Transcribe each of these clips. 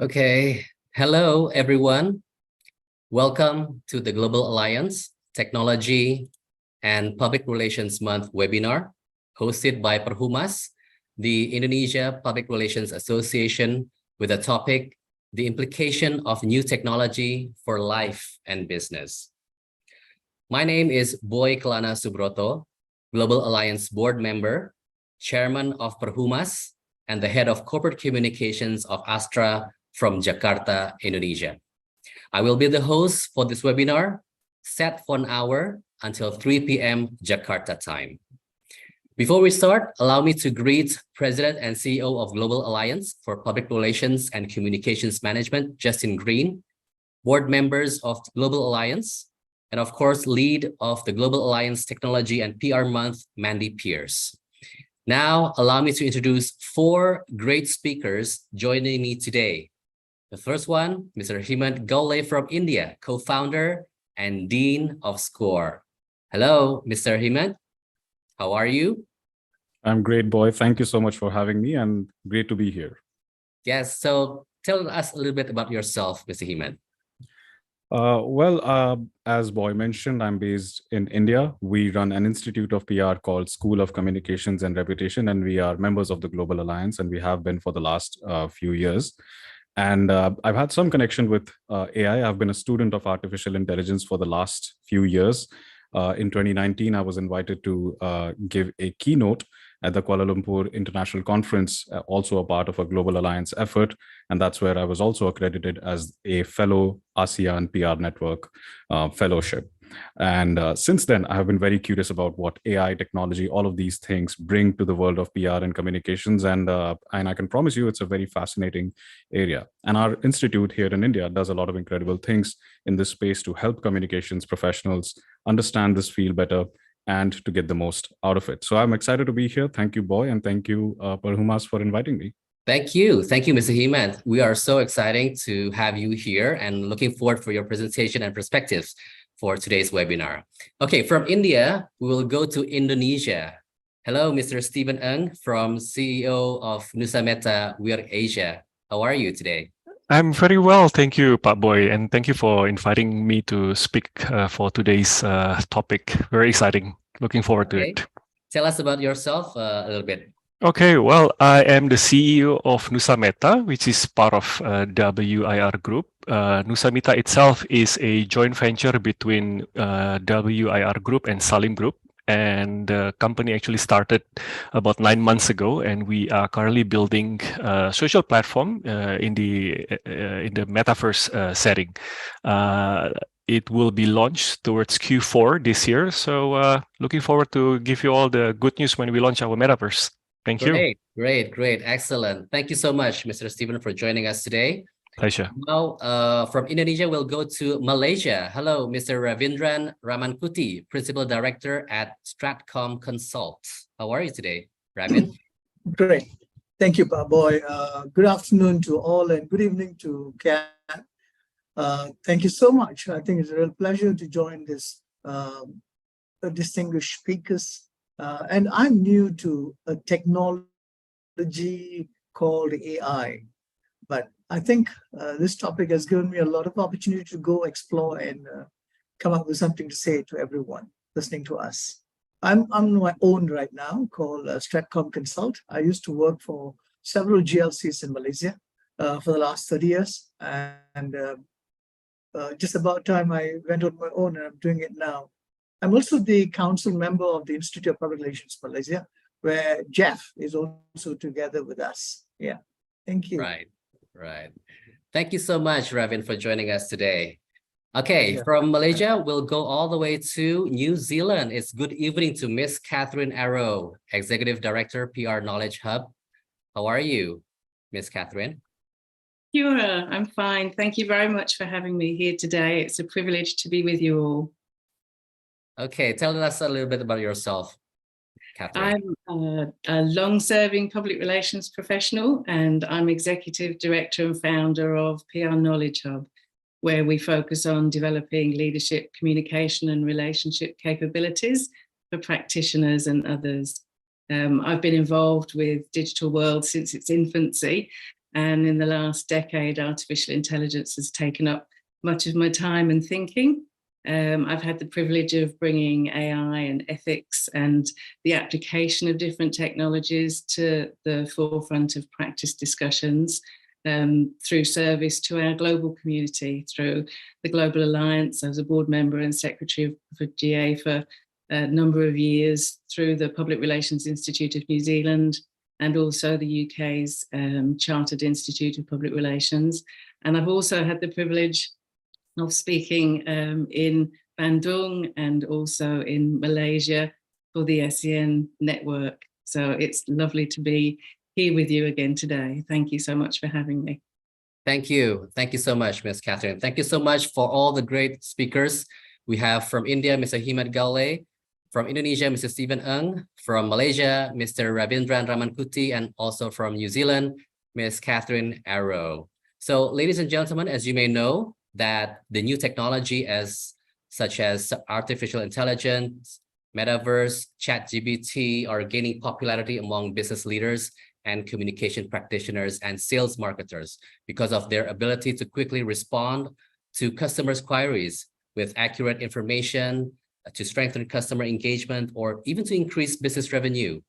Okay, hello everyone. Welcome to the Global Alliance Technology and Public Relations Month webinar hosted by Perhumas, the Indonesia Public Relations Association, with the topic, the implication of new technology for life and business. My name is Boy Kelana Subroto, Global Alliance board member, chairman of Perhumas, and the head of corporate communications of Astra from Jakarta, Indonesia. I will be the host for this webinar, set for an hour until 3 p.m. Jakarta time. Before we start, allow me to greet President and CEO of Global Alliance for Public Relations and Communications Management, Justin Green, board members of Global Alliance, and of course, lead of the Global Alliance Technology and PR Month, Mandy Pierce. Now, allow me to introduce four great speakers joining me today. The first one, Mr. Hemant Gaule from India, co-founder and dean of SCORE. Hello, Mr. Hemant. How are you? I'm great, Boy. Thank you so much for having me and great to be here. Yes, so tell us a little bit about yourself, Mr. Hemant. As Boy mentioned, I'm based in India. We run an institute of PR called School of Communications and Reputation, and we are members of the Global Alliance, and we have been for the last few years. And I've had some connection with AI. I've been a student of artificial intelligence for the last few years. In 2019, I was invited to give a keynote at the Kuala Lumpur International Conference, also a part of a Global Alliance effort. And that's where I was also accredited as a fellow ASEAN PR Network fellowship. And since then, I have been very curious about what AI technology, all of these things bring to the world of PR and communications. And I can promise you it's a very fascinating area. And our institute here in India does a lot of incredible things in this space to help communications professionals understand this field better and to get the most out of it. So I'm excited to be here. Thank you, Boy, and thank you, Perhumas, for inviting me. Thank you. Thank you, Mr. Hemant. We are so excited to have you here and looking forward for your presentation and perspectives for today's webinar. Okay, from India, we will go to Indonesia. Hello, Mr. Stephen Ng from CEO of Nusa Meta Weir Asia. How are you today? I'm very well, thank you, Pak Boy, and thank you for inviting me to speak for today's topic. Very exciting. Looking forward to it. Tell us about yourself a little bit. Okay, well, I am the CEO of Nusa Meta, which is part of WIR Group. Nusa Meta itself is a joint venture between WIR Group and Salim Group. And the company actually started about 9 months ago, and we are currently building a social platform in the metaverse setting. It will be launched towards Q4 this year. So looking forward to give you all the good news when we launch our metaverse. Thank you. Great. Excellent. Thank you so much, Mr. Stephen, for joining us today. Pleasure. Now, from Indonesia, we'll go to Malaysia. Hello, Mr. Ravindran Ramankuti, Principal Director at Stratcom Consult. How are you today, Ravin? Great. Thank you, Pak Boy. Good afternoon to all and good evening to Kat. Thank you so much. I think it's a real pleasure to join this distinguished speakers. And I'm new to a technology called AI, but I think this topic has given me a lot of opportunity to go explore and come up with something to say to everyone listening to us. I'm on my own right now called Stratcom Consult. I used to work for several GLCs in Malaysia for the last 30 years. And just about time I went on my own and I'm doing it now. I'm also the council member of the Institute of Public Relations Malaysia, where Jeff is also together with us. Yeah, thank you. Right. Thank you so much, Ravin, for joining us today. Okay, from Malaysia, we'll go all the way to New Zealand. It's good evening to Miss Catherine Arrow, Executive Director, PR Knowledge Hub. How are you, Miss Catherine? Kia ora, I'm fine. Thank you very much for having me here today. It's a privilege to be with you all. Okay, tell us a little bit about yourself, Catherine. I'm a long-serving public relations professional, and I'm Executive Director and founder of PR Knowledge Hub, where we focus on developing leadership, communication and relationship capabilities for practitioners and others. I've been involved with Digital World since its infancy, And in the last decade, artificial intelligence has taken up much of my time and thinking. I've had the privilege of bringing AI and ethics and the application of different technologies to the forefront of practice discussions through service to our global community, through the Global Alliance. I was a board member and secretary for GA for a number of years, through the Public Relations Institute of New Zealand, and also the UK's Chartered Institute of Public Relations. And I've also had the privilege of speaking in Bandung and also in Malaysia for the SEN network. So it's lovely to be here with you again today. Thank you so much for having me. Thank you. Thank you so much, Ms. Catherine. Thank you so much for all the great speakers. We have from India, Mr. Himad Galle, from Indonesia, Mr. Stephen Ng, from Malaysia, Mr. Ravindran Ramankuti, and also from New Zealand, Ms. Catherine Arrow. So ladies and gentlemen, as you may know, that the new technology such as artificial intelligence, metaverse, ChatGPT are gaining popularity among business leaders and communication practitioners and sales marketers because of their ability to quickly respond to customers' queries with accurate information to strengthen customer engagement or even to increase business revenue.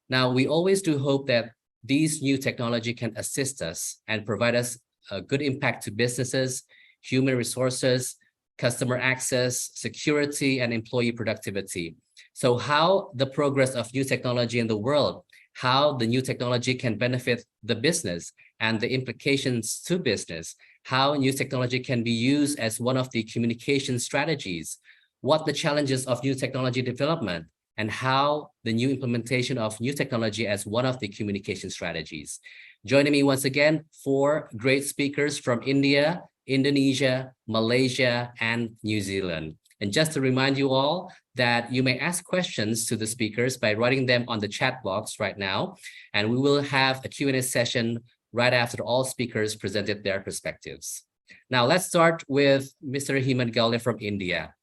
Now, we always do hope that these new technology can assist us and provide us a good impact to businesses, human resources, customer access, security, and employee productivity. So how the progress of new technology in the world, how the new technology can benefit the business and the implications to business, how new technology can be used as one of the communication strategies, what the challenges of new technology development, and how the new implementation of new technology as one of the communication strategies. Joining me once again, 4 great speakers from India, Indonesia, Malaysia, and New Zealand. And just to remind you all that you may ask questions to the speakers by writing them on the chat box right now. And we will have a Q&A session right after all speakers presented their perspectives. Now let's start with Mr. Himad Galle from India.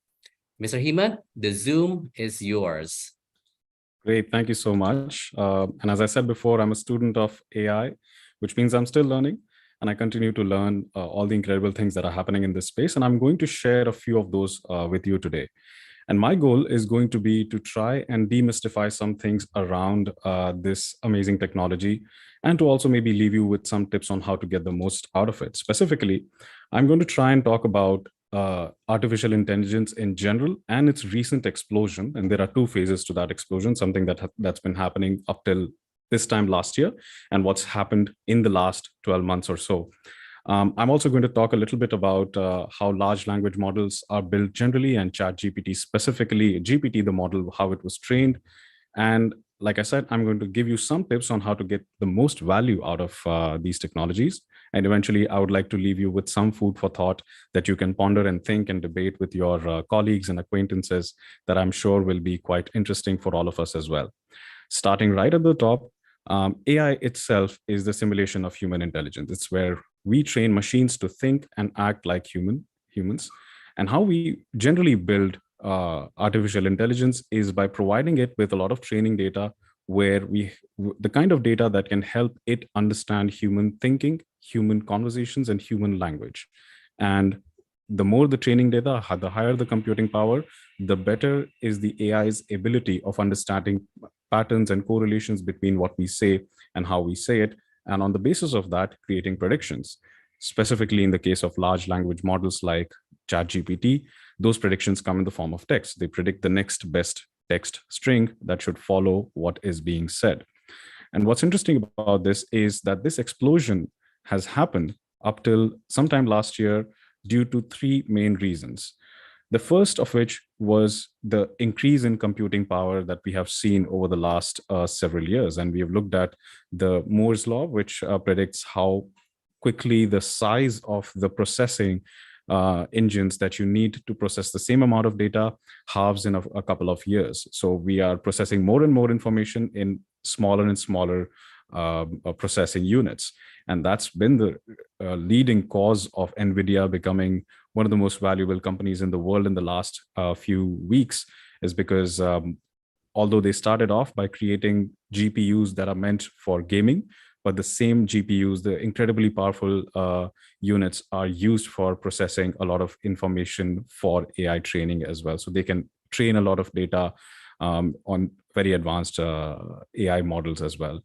Mr. Himad, the Zoom is yours. Great, thank you so much. And as I said before, I'm a student of AI, which means I'm still learning. And I continue to learn all the incredible things that are happening in this space. And I'm going to share a few of those with you today. And my goal is going to be to try and demystify some things around this amazing technology, and to also maybe leave you with some tips on how to get the most out of it. Specifically, I'm going to try and talk about artificial intelligence in general and its recent explosion. And there are 2 phases to that explosion, something that's been happening up till this time last year and what's happened in the last 12 months or so. I'm also going to talk a little bit about how large language models are built generally, and ChatGPT specifically, GPT, the model, how it was trained. And like I said, I'm going to give you some tips on how to get the most value out of these technologies. And eventually, I would like to leave you with some food for thought that you can ponder and think and debate with your colleagues and acquaintances that I'm sure will be quite interesting for all of us as well. Starting right at the top, AI itself is the simulation of human intelligence. It's where we train machines to think and act like humans. And how we generally build artificial intelligence is by providing it with a lot of training data, where the kind of data that can help it understand human thinking, human conversations, and human language. And the more the training data, the higher the computing power, the better is the AI's ability of understanding patterns and correlations between what we say and how we say it. And on the basis of that, creating predictions. Specifically in the case of large language models like ChatGPT, those predictions come in the form of text. They predict the next best text string that should follow what is being said. And what's interesting about this is that this explosion has happened up till sometime last year due to 3 main reasons. The first of which was the increase in computing power that we have seen over the last several years. And we have looked at the Moore's law, which predicts how quickly the size of the processing engines that you need to process the same amount of data halves in a couple of years. So we are processing more and more information in smaller and smaller processing units. And that's been the leading cause of NVIDIA becoming one of the most valuable companies in the world in the last few weeks, is because although they started off by creating GPUs that are meant for gaming, but the same GPUs, the incredibly powerful units, are used for processing a lot of information for AI training as well. So they can train a lot of data on very advanced AI models as well.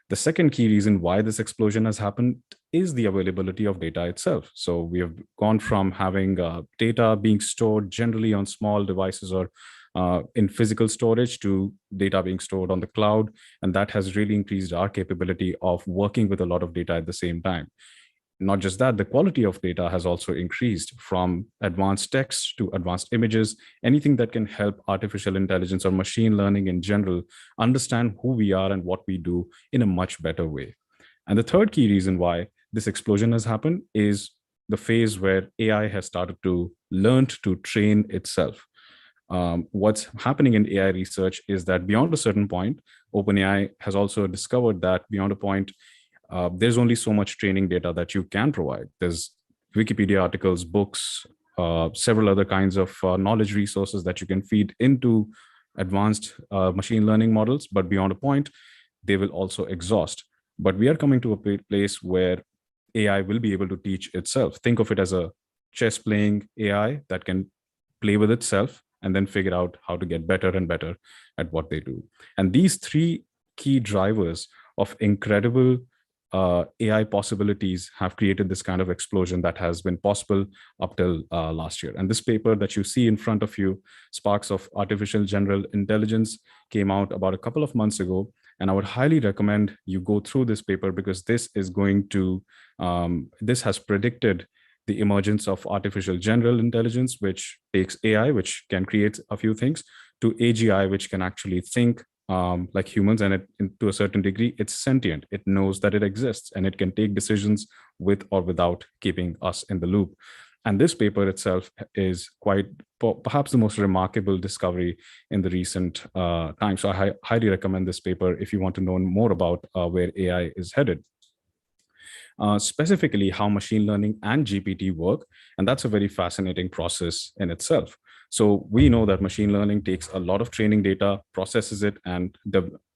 The second key reason why this explosion has happened is the availability of data itself. So we have gone from having data being stored generally on small devices or in physical storage to data being stored on the cloud. And that has really increased our capability of working with a lot of data at the same time. Not just that, the quality of data has also increased from advanced text to advanced images, anything that can help artificial intelligence or machine learning in general understand who we are and what we do in a much better way. And the third key reason why this explosion has happened is the phase where AI has started to learn to train itself. What's happening in AI research is that beyond a certain point, OpenAI has also discovered that beyond a point, there's only so much training data that you can provide. There's Wikipedia articles, books, several other kinds of knowledge resources that you can feed into advanced machine learning models, but beyond a point, they will also exhaust. But we are coming to a place where AI will be able to teach itself. Think of it as a chess playing AI that can play with itself and then figure out how to get better and better at what they do. And these three key drivers of incredible AI possibilities have created this kind of explosion that has been possible up till last year. And this paper that you see in front of you, Sparks of Artificial General Intelligence, came out about a couple of months ago. And I would highly recommend you go through this paper because this is going to, this has predicted the emergence of artificial general intelligence, which takes AI, which can create a few things, to AGI, which can actually think like humans, and to a certain degree, it's sentient. It knows that it exists, and it can take decisions with or without keeping us in the loop. And this paper itself is quite perhaps the most remarkable discovery in the recent time. So I highly recommend this paper if you want to know more about where AI is headed. Specifically how machine learning and GPT work. And that's a very fascinating process in itself. So we know that machine learning takes a lot of training data, processes it, and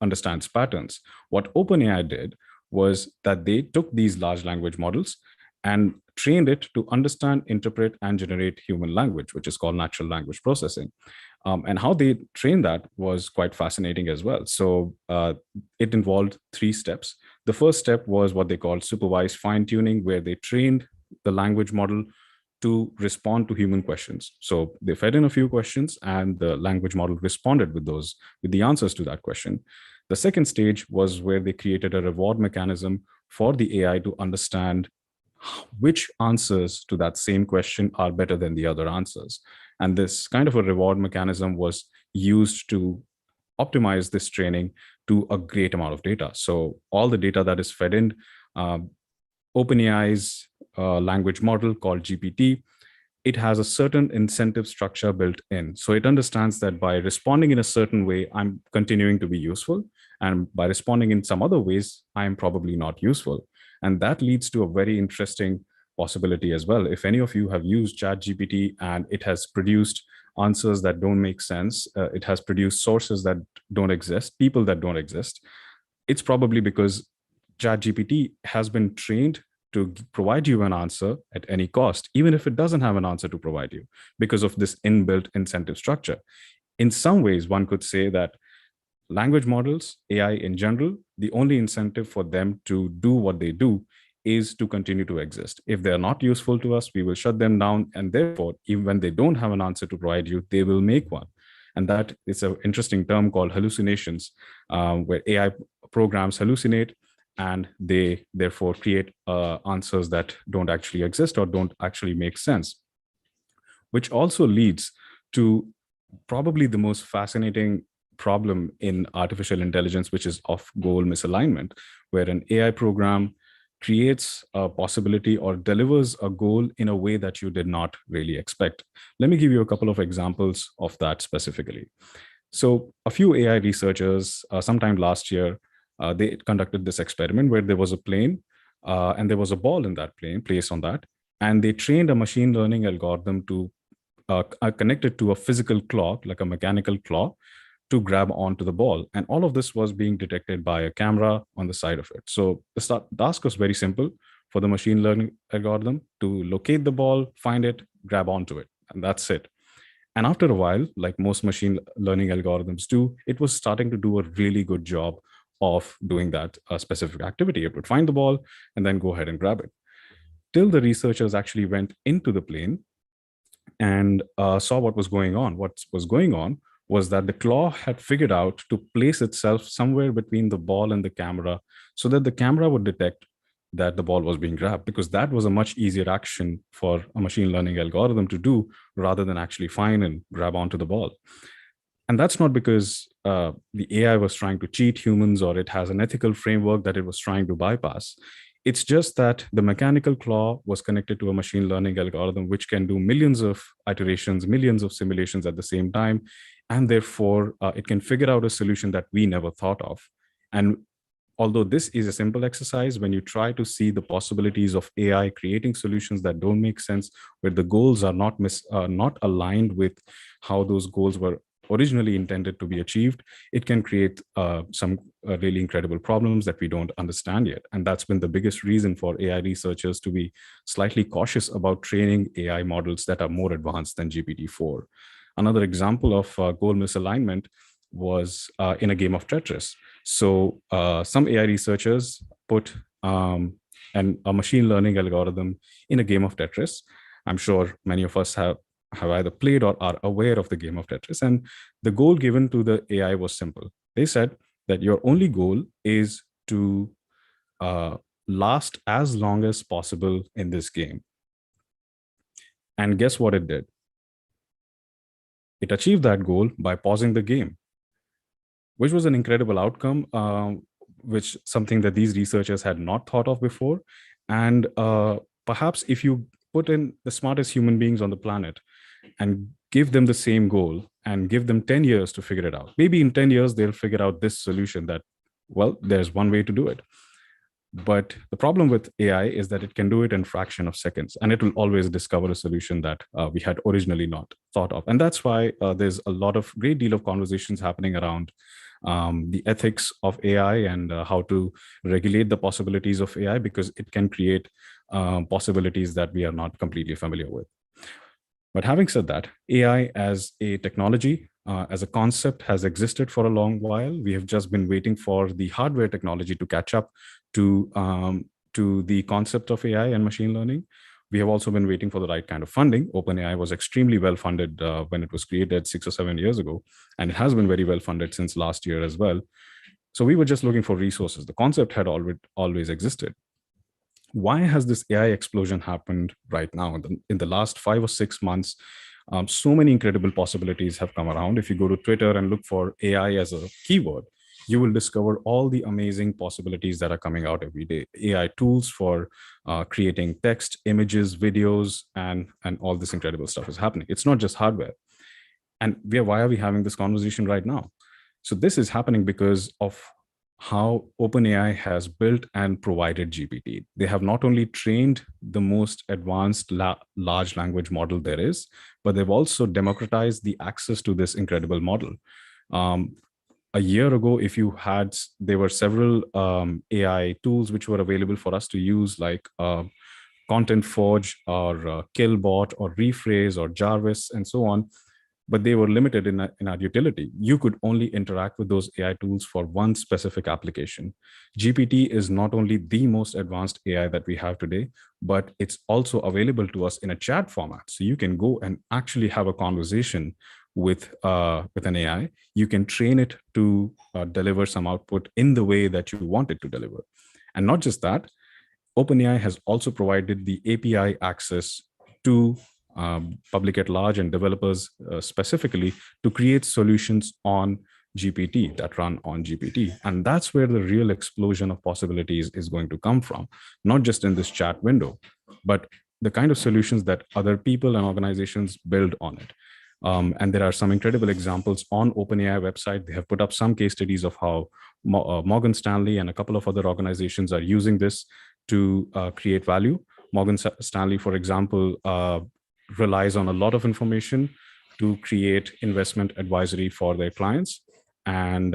understands patterns. What OpenAI did was that they took these large language models and trained it to understand, interpret, and generate human language, which is called natural language processing. And how they trained that was quite fascinating as well. So it involved 3 steps. The first step was what they called supervised fine-tuning, where they trained the language model to respond to human questions. So they fed in a few questions and the language model responded with the answers to that question. The second stage was where they created a reward mechanism for the AI to understand which answers to that same question are better than the other answers. And this kind of a reward mechanism was used to optimize this training to a great amount of data. So all the data that is fed in, OpenAI's language model called GPT, it has a certain incentive structure built in. So it understands that by responding in a certain way, I'm continuing to be useful. And by responding in some other ways, I'm probably not useful. And that leads to a very interesting possibility as well. If any of you have used ChatGPT and it has produced answers that don't make sense, it has produced sources that don't exist, people that don't exist, it's probably because ChatGPT has been trained to provide you an answer at any cost, even if it doesn't have an answer to provide you, because of this inbuilt incentive structure. In some ways, one could say that language models, AI in general, the only incentive for them to do what they do is to continue to exist. If they're not useful to us, we will shut them down. And therefore, even when they don't have an answer to provide you, they will make one. And that is an interesting term called hallucinations, where AI programs hallucinate and they therefore create answers that don't actually exist or don't actually make sense, which also leads to probably the most fascinating problem in artificial intelligence, which is off-goal misalignment, where an AI program creates a possibility or delivers a goal in a way that you did not really expect. Let me give you a couple of examples of that specifically. So a few AI researchers, sometime last year, they conducted this experiment where there was a plane and there was a ball in that plane placed on that. And they trained a machine learning algorithm to connect it to a physical clock, like a mechanical clock, to grab onto the ball. And all of this was being detected by a camera on the side of it. So the task was very simple for the machine learning algorithm to locate the ball, find it, grab onto it, and that's it. And after a while, like most machine learning algorithms do, it was starting to do a really good job of doing that specific activity. It would find the ball and then go ahead and grab it. Till the researchers actually went into the plane and saw what was going on. What was going on was that the claw had figured out to place itself somewhere between the ball and the camera so that the camera would detect that the ball was being grabbed, because that was a much easier action for a machine learning algorithm to do rather than actually find and grab onto the ball. And that's not because the AI was trying to cheat humans or it has an ethical framework that it was trying to bypass. It's just that the mechanical claw was connected to a machine learning algorithm, which can do millions of iterations, millions of simulations at the same time. And therefore, it can figure out a solution that we never thought of. And although this is a simple exercise, when you try to see the possibilities of AI creating solutions that don't make sense, where the goals are not aligned with how those goals were originally intended to be achieved, it can create some really incredible problems that we don't understand yet. And that's been the biggest reason for AI researchers to be slightly cautious about training AI models that are more advanced than GPT-4. Another example of goal misalignment was in a game of Tetris. So some AI researchers put a machine learning algorithm in a game of Tetris. I'm sure many of us have either played or are aware of the game of Tetris. And the goal given to the AI was simple. They said that your only goal is to last as long as possible in this game. And guess what it did? It achieved that goal by pausing the game, which was an incredible outcome, which something that these researchers had not thought of before. And perhaps if you put in the smartest human beings on the planet and give them the same goal and give them 10 years to figure it out, maybe in 10 years, they'll figure out this solution that, well, there's one way to do it. But the problem with AI is that it can do it in a fraction of seconds, and it will always discover a solution that we had originally not thought of. And that's why there's a great deal of conversations happening around the ethics of AI and how to regulate the possibilities of AI, because it can create possibilities that we are not completely familiar with. But having said that, AI as a technology, as a concept, has existed for a long while. We have just been waiting for the hardware technology to catch up to the concept of AI and machine learning. We have also been waiting for the right kind of funding. OpenAI was extremely well funded when it was created 6 or 7 years ago, and it has been very well funded since last year as well. So we were just looking for resources. The concept had always existed. Why has this AI explosion happened right now? In the last 5 or 6 months, so many incredible possibilities have come around. If you go to Twitter and look for AI as a keyword, you will discover all the amazing possibilities that are coming out every day. AI tools for creating text, images, videos, and all this incredible stuff is happening. It's not just hardware. And why are we having this conversation right now? So this is happening because of how OpenAI has built and provided GPT. They have not only trained the most advanced large language model there is, but they've also democratized the access to this incredible model. A year ago, there were several AI tools which were available for us to use, like Content Forge or Killbot or Rephrase or Jarvis and so on. But they were limited in our utility. You could only interact with those AI tools for one specific application. GPT is not only the most advanced AI that we have today, but it's also available to us in a chat format. So you can go and actually have a conversation with an AI. You can train it to deliver some output in the way that you want it to deliver. And not just that, OpenAI has also provided the API access to public at large and developers specifically to create solutions on GPT that run on GPT. And that's where the real explosion of possibilities is going to come from, not just in this chat window, but the kind of solutions that other people and organizations build on it. And there are some incredible examples on OpenAI website. They have put up some case studies of how Morgan Stanley and a couple of other organizations are using this to create value. Morgan Stanley, for example, relies on a lot of information to create investment advisory for their clients. And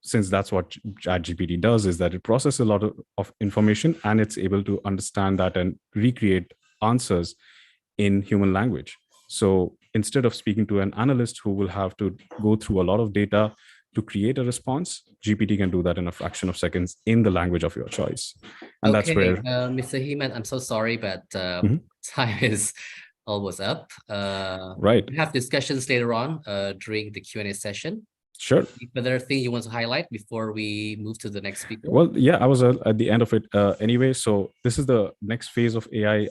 since that's what ChatGPT does, is that it processes a lot of information and it's able to understand that and recreate answers in human language. So instead of speaking to an analyst who will have to go through a lot of data to create a response, GPT can do that in a fraction of seconds in the language of your choice. And that's where Mr. Heman, I'm so sorry, but time is almost up. Right. We have discussions later on during the Q&A session. Sure. Any other thing you want to highlight before we move to the next speaker? Well, yeah, I was at the end of it anyway. So this is the next phase of AI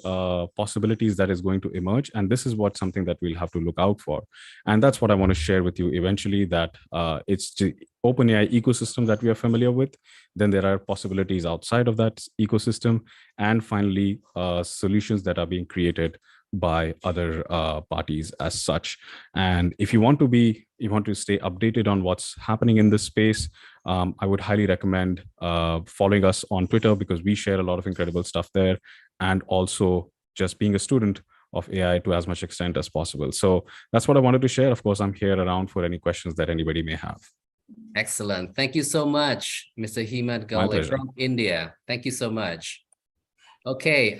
possibilities that is going to emerge. And this is something that we'll have to look out for. And that's what I want to share with you eventually, that it's the OpenAI ecosystem that we are familiar with. Then there are possibilities outside of that ecosystem. And finally, solutions that are being created by other parties as such. And if you want to stay updated on what's happening in this space, I would highly recommend following us on Twitter, because we share a lot of incredible stuff there, and also just being a student of AI to as much extent as possible. So that's what I wanted to share. Of course, I'm here around for any questions that anybody may have. Excellent. Thank you so much, Mr. Hemant Gale from India. Thank you so much. Okay,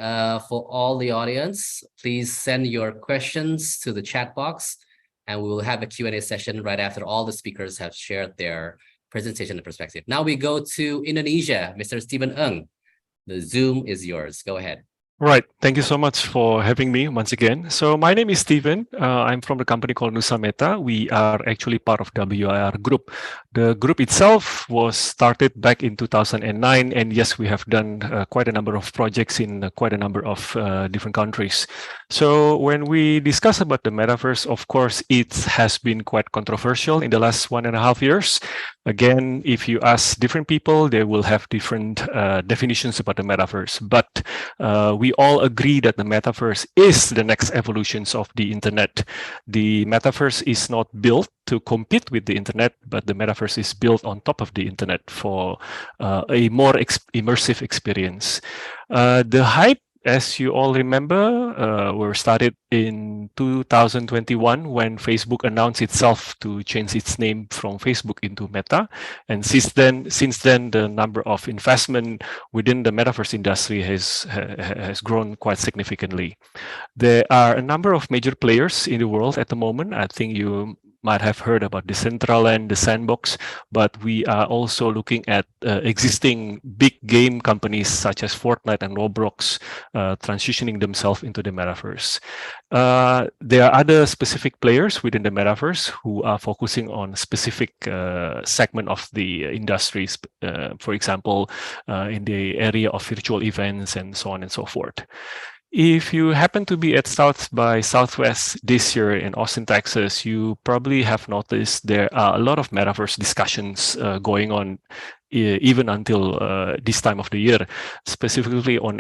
for all the audience, please send your questions to the chat box, and we will have a Q&A session right after all the speakers have shared their presentation and perspective. Now we go to Indonesia. Mr. Stephen Ng, the Zoom is yours. Go ahead. Right. Thank you so much for having me once again. So my name is Steven. I'm from the company called Nusameta. We are actually part of WIR Group. The group itself was started back in 2009. And yes, we have done quite a number of projects in quite a number of different countries. So when we discuss about the metaverse, of course, it has been quite controversial in the last 1.5 years. Again, if you ask different people, they will have different definitions about the metaverse. But we all agree that the metaverse is the next evolutions of the internet. The metaverse is not built to compete with the internet, but the metaverse is built on top of the internet for a more immersive experience. The hype, as you all remember, were started in 2021 when Facebook announced itself to change its name from Facebook into Meta. And since then, the number of investment within the metaverse industry has grown quite significantly. There are a number of major players in the world at the moment. I think you might have heard about Decentraland, the Sandbox, but we are also looking at existing big game companies such as Fortnite and Roblox transitioning themselves into the metaverse. There are other specific players within the metaverse who are focusing on specific segment of the industries, for example, in the area of virtual events and so on and so forth. If you happen to be at South by Southwest this year in Austin, Texas, you probably have noticed there are a lot of metaverse discussions going on even until this time of the year, specifically on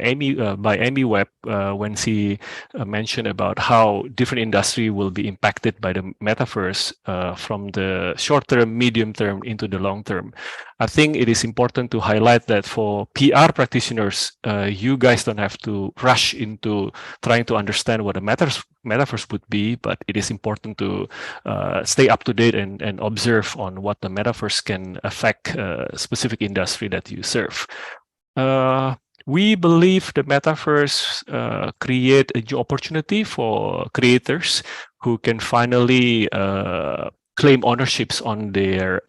by Amy Webb, when she mentioned about how different industry will be impacted by the metaverse from the short term, medium term into the long term. I think it is important to highlight that for PR practitioners, you guys don't have to rush into trying to understand what a metaverse would be, but it is important to stay up to date and observe on what the metaverse can affect specific industry that you serve. We believe the metaverse create a new opportunity for creators who can finally claim ownerships on their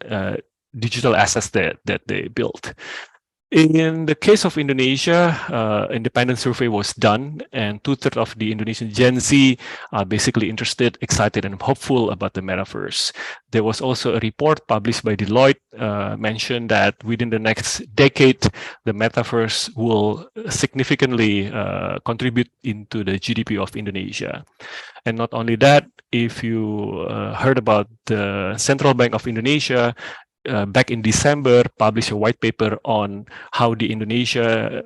digital assets that they built. In the case of Indonesia, independent survey was done, and 2/3 of the Indonesian Gen Z are basically interested, excited, and hopeful about the metaverse. There was also a report published by Deloitte mentioned that within the next decade, the metaverse will significantly contribute into the GDP of Indonesia. And not only that, if you heard about the Central Bank of Indonesia, back in December, published a white paper on how the Indonesia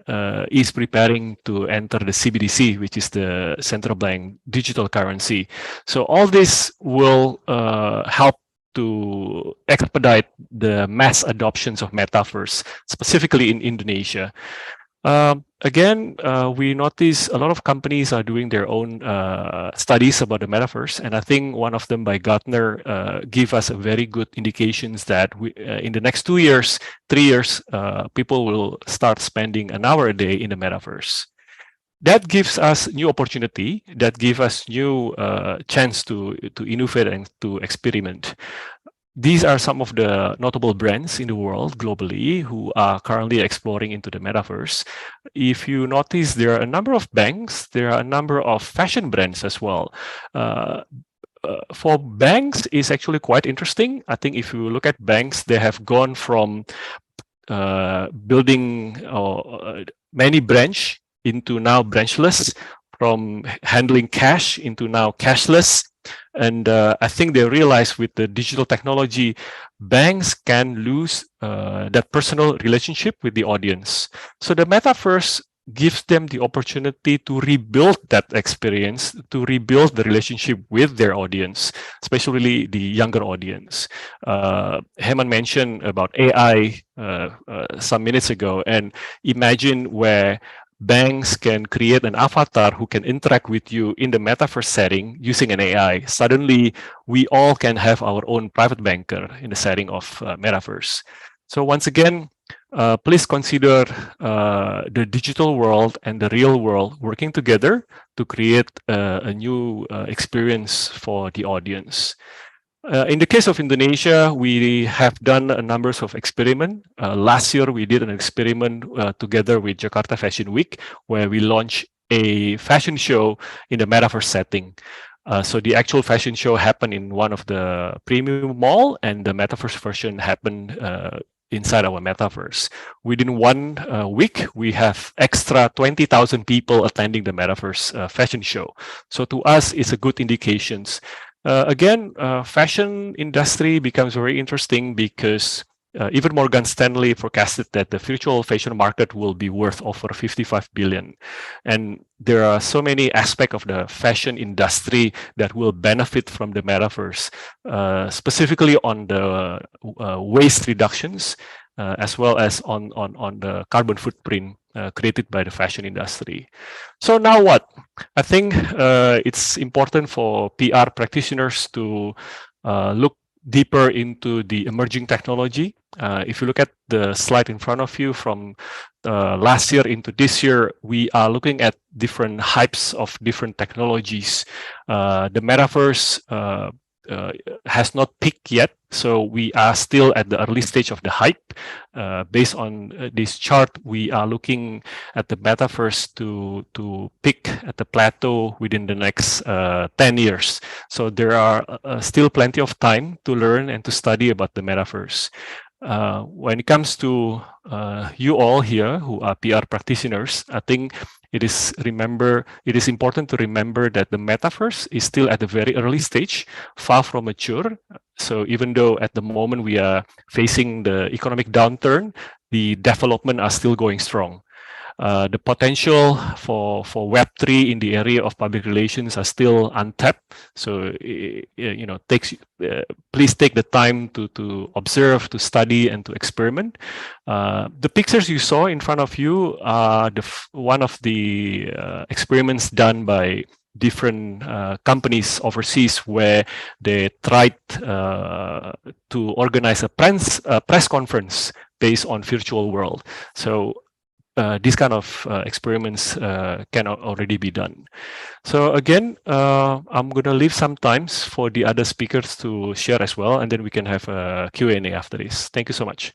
is preparing to enter the CBDC, which is the central bank digital currency. So all this will help to expedite the mass adoptions of metaverse, specifically in Indonesia. Again, we notice a lot of companies are doing their own studies about the metaverse, and I think one of them by Gartner give us a very good indications that we, in the next 2 years, 3 years, people will start spending an hour a day in the metaverse. That gives us new opportunity, that gives us new chance to innovate and to experiment. These are some of the notable brands in the world globally who are currently exploring into the metaverse. If you notice, there are a number of banks, there are a number of fashion brands as well. For banks, it's actually quite interesting. I think if you look at banks, they have gone from building many branch into now branchless, from handling cash into now cashless. And I think they realize with the digital technology, banks can lose that personal relationship with the audience. So the metaverse gives them the opportunity to rebuild that experience, to rebuild the relationship with their audience, especially the younger audience. Heman mentioned about AI some minutes ago, and imagine where banks can create an avatar who can interact with you in the metaverse setting using an AI. Suddenly, we all can have our own private banker in the setting of metaverse. So once again, please consider the digital world and the real world working together to create a new experience for the audience. In the case of Indonesia, we have done a numbers of experiment. Last year, we did an experiment together with Jakarta Fashion Week, where we launched a fashion show in the metaverse setting. So the actual fashion show happened in one of the premium mall, and the metaverse version happened inside our metaverse. Within 1 week, we have extra 20,000 people attending the metaverse fashion show. So to us, it's a good indications. Again, fashion industry becomes very interesting because even Morgan Stanley forecasted that the virtual fashion market will be worth over 55 billion. And there are so many aspects of the fashion industry that will benefit from the metaverse, specifically on the waste reductions, as well as on the carbon footprint created by the fashion industry. So now what? I think it's important for PR practitioners to look deeper into the emerging technology. If you look at the slide in front of you from last year into this year, we are looking at different hypes of different technologies. The metaverse has not peaked yet, so we are still at the early stage of the hype. Based on this chart, we are looking at the metaverse to peak at the plateau within the next 10 years. So there are still plenty of time to learn and to study about the metaverse. When it comes to you all here who are PR practitioners, I think it is important to remember that the metaverse is still at a very early stage, far from mature. So even though at the moment we are facing the economic downturn, the development are still going strong. The potential for Web3 in the area of public relations are still untapped. So please take the time to observe, to study, and to experiment. The pictures you saw in front of you are one of the experiments done by different companies overseas, where they tried to organize a press conference based on virtual world. So these kind of experiments can already be done. So again, I'm going to leave some times for the other speakers to share as well, and then we can have a Q&A after this. Thank you so much.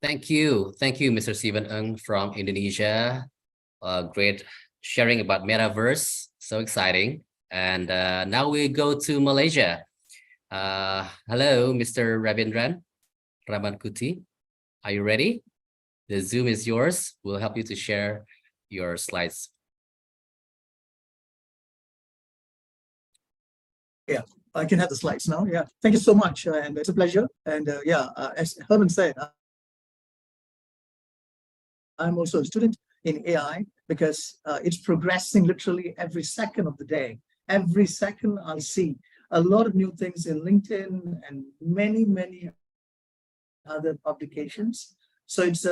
Thank you, Mr. Steven Ng from Indonesia. Great sharing about metaverse, so exciting. And now we go to Malaysia. Hello, Mr. Ravindran Ramankuti. Are you ready? The Zoom is yours. We'll help you to share your slides. Yeah, I can have the slides now. Yeah, thank you so much. And it's a pleasure. And as Herman said, I'm also a student in AI because it's progressing literally every second of the day. Every second I see a lot of new things in LinkedIn and many, many other publications. So it's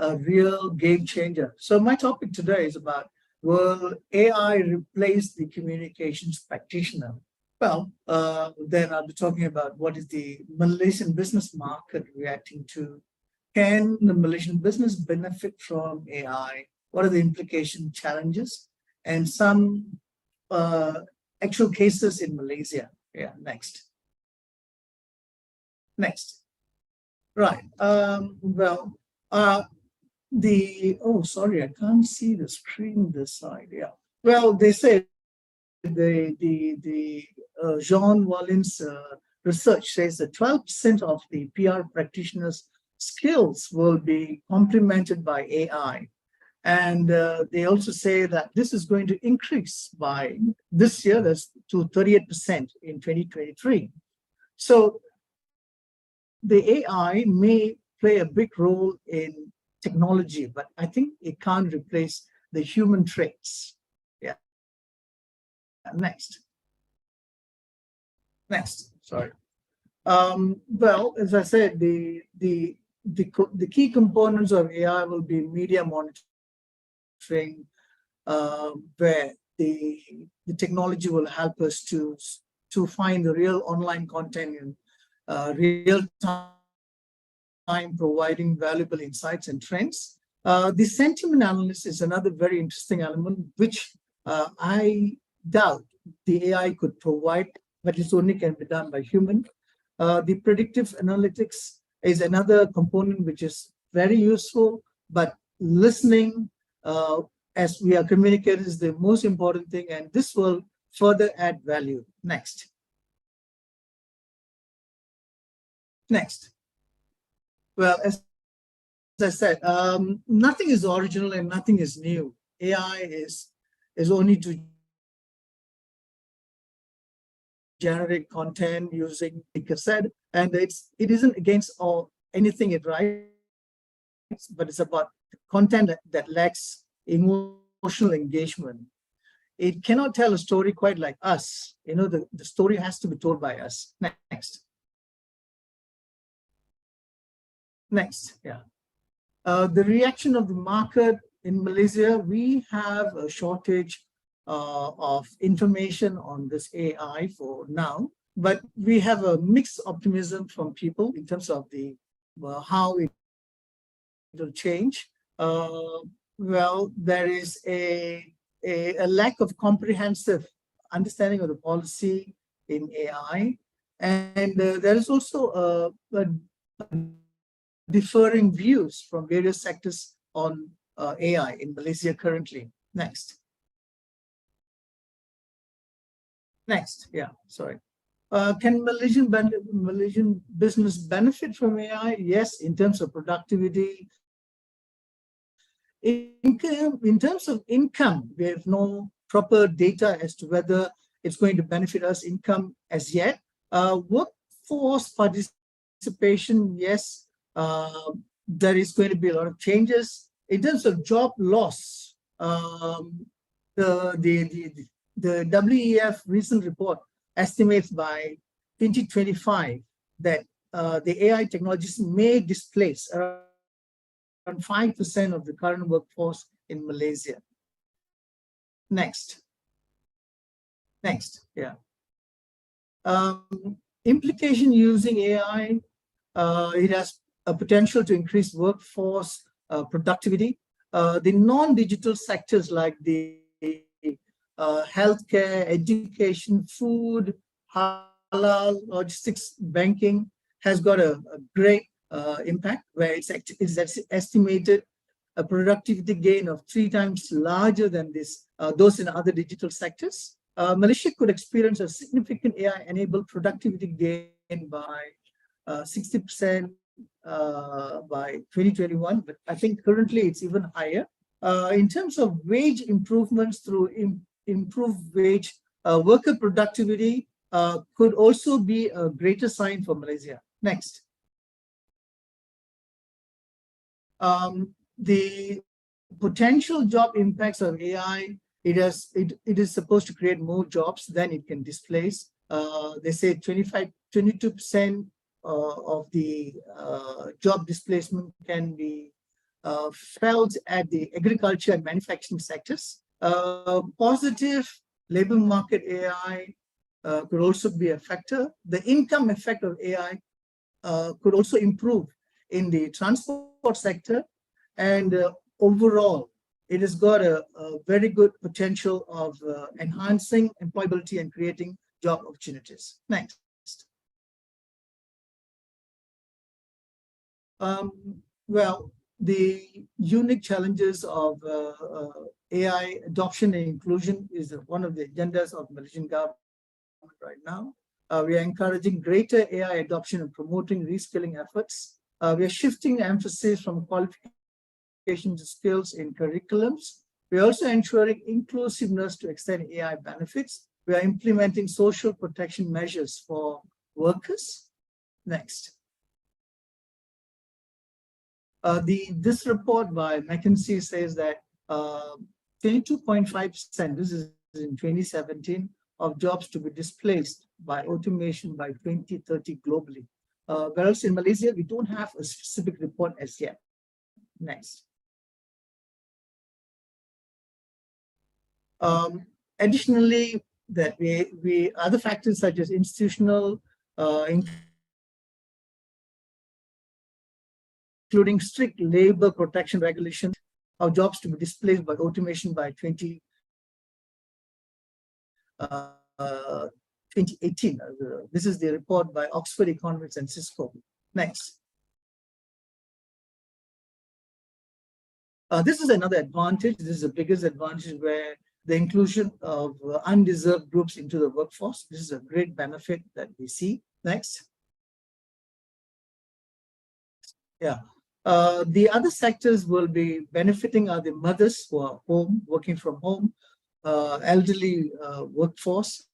a real game changer. So my topic today is about, will AI replace the communications practitioner? Well, then I'll be talking about what is the Malaysian business market reacting to. Can the Malaysian business benefit from AI? What are the implication challenges? And some actual cases in Malaysia. Yeah, next. Next. Right. Well, sorry, I can't see the screen this side. Yeah. Well, they say the Jean Wallin's research says that 12% of the PR practitioners' skills will be complemented by AI. And they also say that this is going to increase by this year, that's to 38% in 2023. So the AI may play a big role in technology, but I think it can't replace the human traits. Yeah. Next. Next. Sorry. Well, as I said, the key components of AI will be media monitoring, where the technology will help us to find the real online content in real time, providing valuable insights and trends. The sentiment analysis is another very interesting element, which I doubt the AI could provide, but it only can be done by human. The predictive analytics is another component which is very useful, but listening as we are communicators is the most important thing, and this will further add value. Next. Next. Well, as I said, nothing is original and nothing is new. AI is only to generate content using the cassette, and it isn't against anything it writes, but it's about content that lacks emotional engagement. It cannot tell a story quite like us. You know, the story has to be told by us. Next. Next, yeah. The reaction of the market in Malaysia, we have a shortage of information on this AI for now, but we have a mixed optimism from people in terms of the how it will change. Well, there is a lack of comprehensive understanding of the policy in AI, and there is also a differing views from various sectors on AI in Malaysia currently. Next. Next, yeah, sorry. Can Malaysian business benefit from AI? Yes, in terms of productivity. In terms of income, we have no proper data as to whether it's going to benefit us income as yet. Workforce participation, yes, there is going to be a lot of changes. In terms of job loss, the WEF recent report estimates by 2025 that the AI technologies may displace around 5% of the current workforce in Malaysia. Next. Next, yeah. Implication using AI, it has a potential to increase workforce productivity. The non-digital sectors like the healthcare, education, food, halal, logistics, banking has got a great impact, where it's estimated a productivity gain of 3 times larger than those in other digital sectors. Malaysia could experience a significant AI-enabled productivity gain by 60% by 2021, but I think currently it's even higher. In terms of wage improvements through improved wage, worker productivity could also be a greater sign for Malaysia. Next. The potential job impacts of AI, it is supposed to create more jobs than it can displace. They say 22% of the job displacement can be felt at the agriculture and manufacturing sectors. Positive labor market AI could also be a factor. The income effect of AI could also improve in the transport sector, and overall, it has got a very good potential of enhancing employability and creating job opportunities. Next. Well, the unique challenges of AI adoption and inclusion is one of the agendas of Malaysian government right now. We are encouraging greater AI adoption and promoting reskilling efforts. We are shifting emphasis from qualification to skills in curriculums. We are also ensuring inclusiveness to extend AI benefits. We are implementing social protection measures for workers. Next. This report by McKinsey says that 22.5%, this is in 2017, of jobs to be displaced by automation by 2030 globally. Whereas in Malaysia, we don't have a specific report as yet. Next. Additionally, that we other factors such as institutional, including strict labor protection regulations, of jobs to be displaced by automation by 2018. This is the report by Oxford Economics and Cisco. Next. This is another advantage. This is the biggest advantage, where the inclusion of undeserved groups into the workforce. This is a great benefit that we see. Next. Yeah. The other sectors will be benefiting are the mothers who are home, working from home, elderly workforce,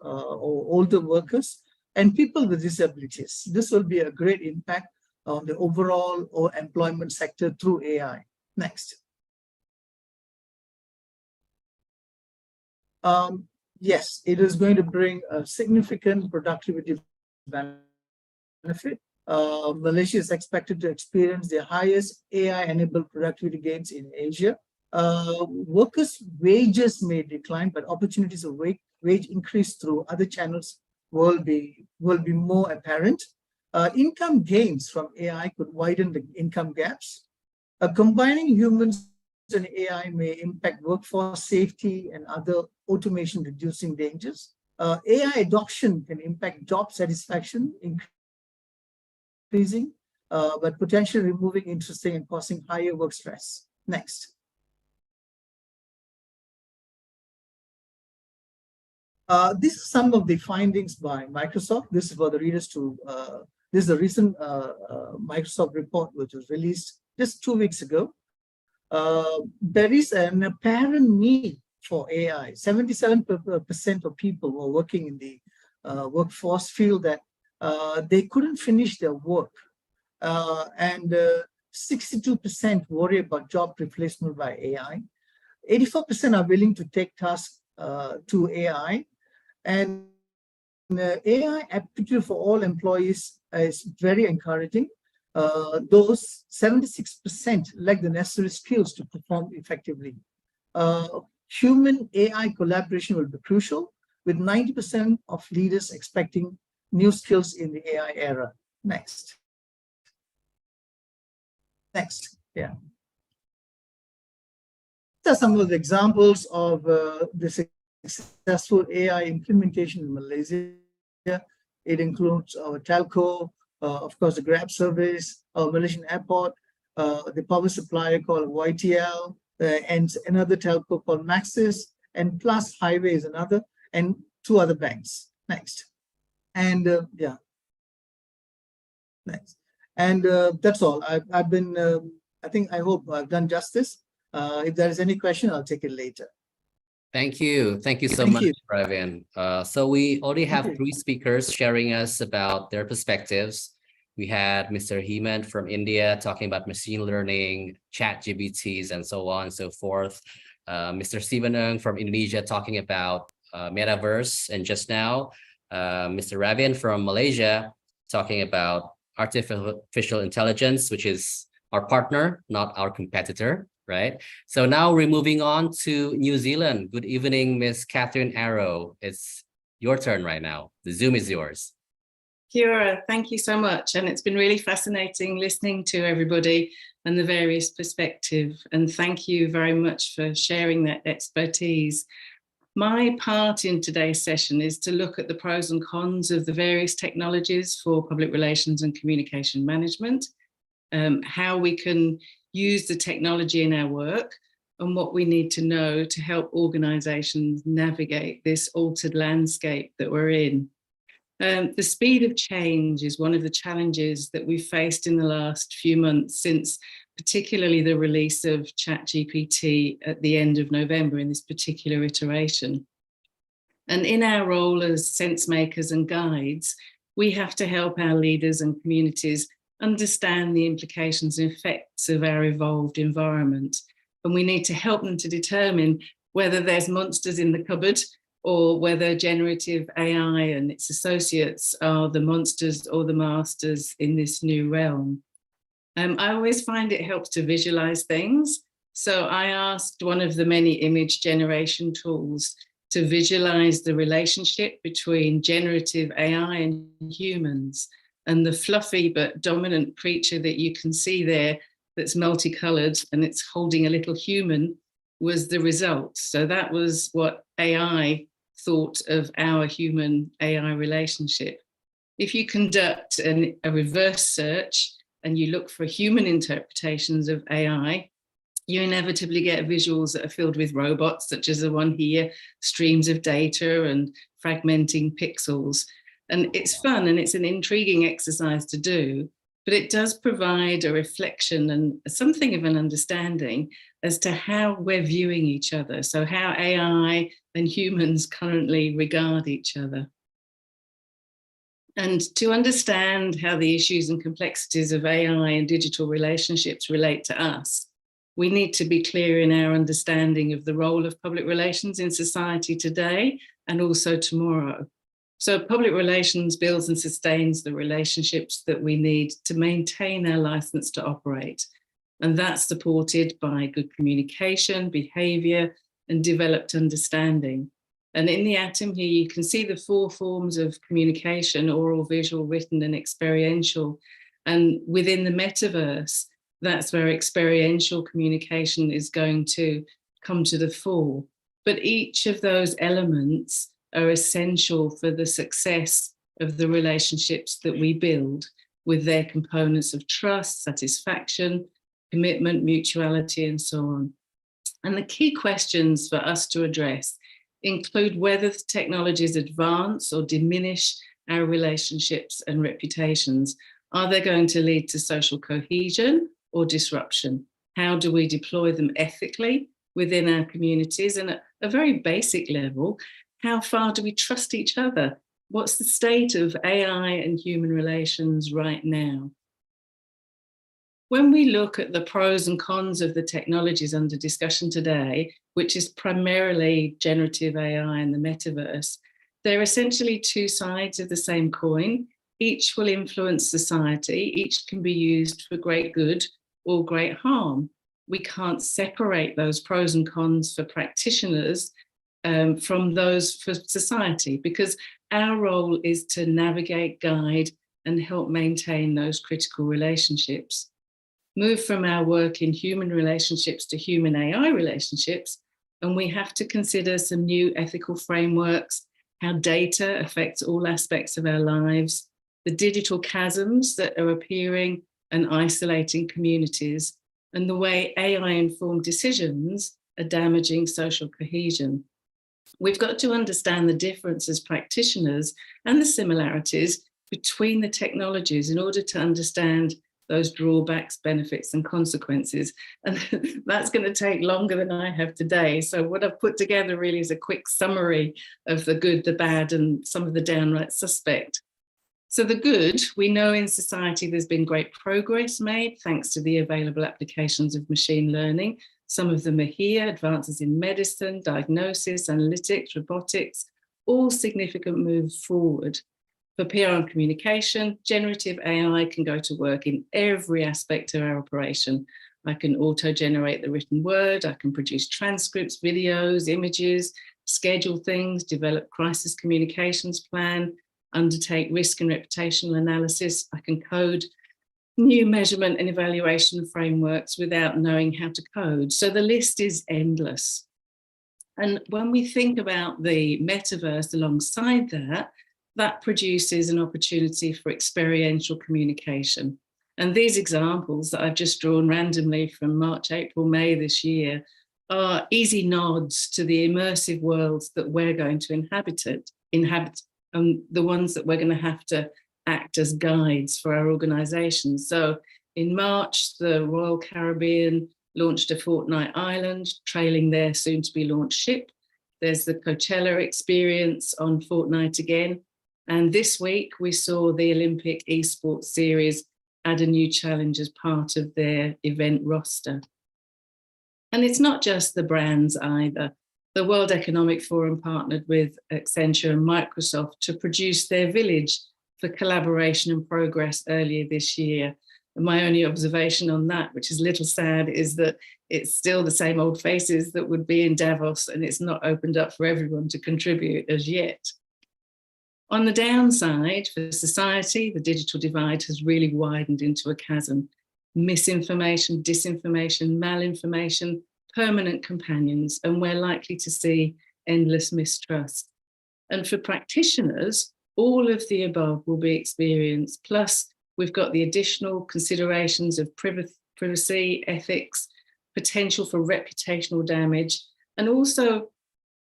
or older workers, and people with disabilities. This will be a great impact on the overall employment sector through AI. Next. Yes, it is going to bring a significant productivity benefit. Malaysia is expected to experience the highest AI-enabled productivity gains in Asia. Workers' wages may decline, but opportunities of wage increase through other channels will be more apparent. Income gains from AI could widen the income gaps. Combining humans and AI may impact workforce safety and other automation reducing dangers. AI adoption can impact job satisfaction, increasing, but potentially removing interesting and causing higher work stress. Next. These are some of the findings by Microsoft. This is for the readers to, this is a recent Microsoft report which was released just 2 weeks ago. There is an apparent need for AI. 77% of people who are working in the workforce feel that they couldn't finish their work. And 62% worry about job replacement by AI. 84% are willing to take tasks to AI. And AI aptitude for all employees is very encouraging. Those 76% lack the necessary skills to perform effectively. Human AI collaboration will be crucial, with 90% of leaders expecting new skills in the AI era. Next. Next, yeah. These are some of the examples of the successful AI implementation in Malaysia. It includes our telco, of course, the Grab service, our Malaysian airport, the power supplier called YTL, and another telco called Maxis, and Plus Highway is another, and 2 other banks. Next. And yeah. Next. And that's all. I've been, I hope I've done justice. If there is any question, I'll take it later. Thank you. Thank you so much, Ravian. So we already have 3 speakers sharing us about their perspectives. We had Mr. Hemant from India talking about machine learning, chat GPTs, and so on and so forth. Mr. Steven Ng from Indonesia talking about metaverse. And just now, Mr. Ravian from Malaysia talking about artificial intelligence, which is our partner, not our competitor, right? So now we're moving on to New Zealand. Good evening, Miss Catherine Arrow. It's your turn right now. The Zoom is yours. Kia, thank you so much. And it's been really fascinating listening to everybody and the various perspectives. And thank you very much for sharing that expertise. My part in today's session is to look at the pros and cons of the various technologies for public relations and communication management, how we can use the technology in our work, and what we need to know to help organisations navigate this altered landscape that we're in. The speed of change is one of the challenges that we've faced in the last few months, since particularly the release of ChatGPT at the end of November in this particular iteration. And in our role as sense makers and guides, we have to help our leaders and communities understand the implications and effects of our evolved environment. And we need to help them to determine whether there's monsters in the cupboard, or whether generative AI and its associates are the monsters or the masters in this new realm. I always find it helps to visualize things. So I asked one of the many image generation tools to visualize the relationship between generative AI and humans. And the fluffy but dominant creature that you can see there that's multicolored and it's holding a little human was the result. So that was what AI thought of our human AI relationship. If you conduct a reverse search and you look for human interpretations of AI, you inevitably get visuals that are filled with robots, such as the one here, streams of data and fragmenting pixels. And it's fun and it's an intriguing exercise to do, but it does provide a reflection and something of an understanding as to how we're viewing each other. So how AI and humans currently regard each other. And to understand how the issues and complexities of AI and digital relationships relate to us, we need to be clear in our understanding of the role of public relations in society today and also tomorrow. So public relations builds and sustains the relationships that we need to maintain our license to operate. And that's supported by good communication, behavior, and developed understanding. And in the atom here, you can see the 4 forms of communication: oral, visual, written, and experiential. And within the metaverse, that's where experiential communication is going to come to the fore. But each of those elements are essential for the success of the relationships that we build, with their components of trust, satisfaction, commitment, mutuality, and so on. And the key questions for us to address include whether the technologies advance or diminish our relationships and reputations. Are they going to lead to social cohesion or disruption? How do we deploy them ethically within our communities? And at a very basic level, how far do we trust each other? What's the state of AI and human relations right now? When we look at the pros and cons of the technologies under discussion today, which is primarily generative AI and the metaverse, they're essentially 2 sides of the same coin. Each will influence society. Each can be used for great good or great harm. We can't separate those pros and cons for practitioners from those for society, because our role is to navigate, guide, and help maintain those critical relationships. Move from our work in human relationships to human AI relationships, and we have to consider some new ethical frameworks, how data affects all aspects of our lives, the digital chasms that are appearing and isolating communities, and the way AI-informed decisions are damaging social cohesion. We've got to understand the difference as practitioners and the similarities between the technologies in order to understand those drawbacks, benefits, and consequences. And that's going to take longer than I have today. So what I've put together really is a quick summary of the good, the bad, and some of the downright suspect. So the good, we know in society there's been great progress made thanks to the available applications of machine learning. Some of them are here: advances in medicine, diagnosis, analytics, robotics, all significant moves forward. For PR and communication, generative AI can go to work in every aspect of our operation. I can auto-generate the written word, I can produce transcripts, videos, images, schedule things, develop crisis communications plan, undertake risk and reputational analysis. I can code new measurement and evaluation frameworks without knowing how to code. So the list is endless. And when we think about the metaverse alongside that, that produces an opportunity for experiential communication. And these examples that I've just drawn randomly from March, April, May this year are easy nods to the immersive worlds that we're going to inhabit, and the ones that we're going to have to act as guides for our organizations. So in March, the Royal Caribbean launched a Fortnite Island, trailing their soon to be launched ship. There's the Coachella experience on Fortnite again. And this week we saw the Olympic esports series add a new challenge as part of their event roster. And it's not just the brands either. The World Economic Forum partnered with Accenture and Microsoft to produce their village for collaboration and progress earlier this year. And my only observation on that, which is a little sad, is that it's still the same old faces that would be in Davos, and it's not opened up for everyone to contribute as yet. On the downside, for society, the digital divide has really widened into a chasm. Misinformation, disinformation, malinformation, permanent companions, and we're likely to see endless mistrust. And for practitioners, all of the above will be experienced. Plus, we've got the additional considerations of privacy, ethics, potential for reputational damage, and also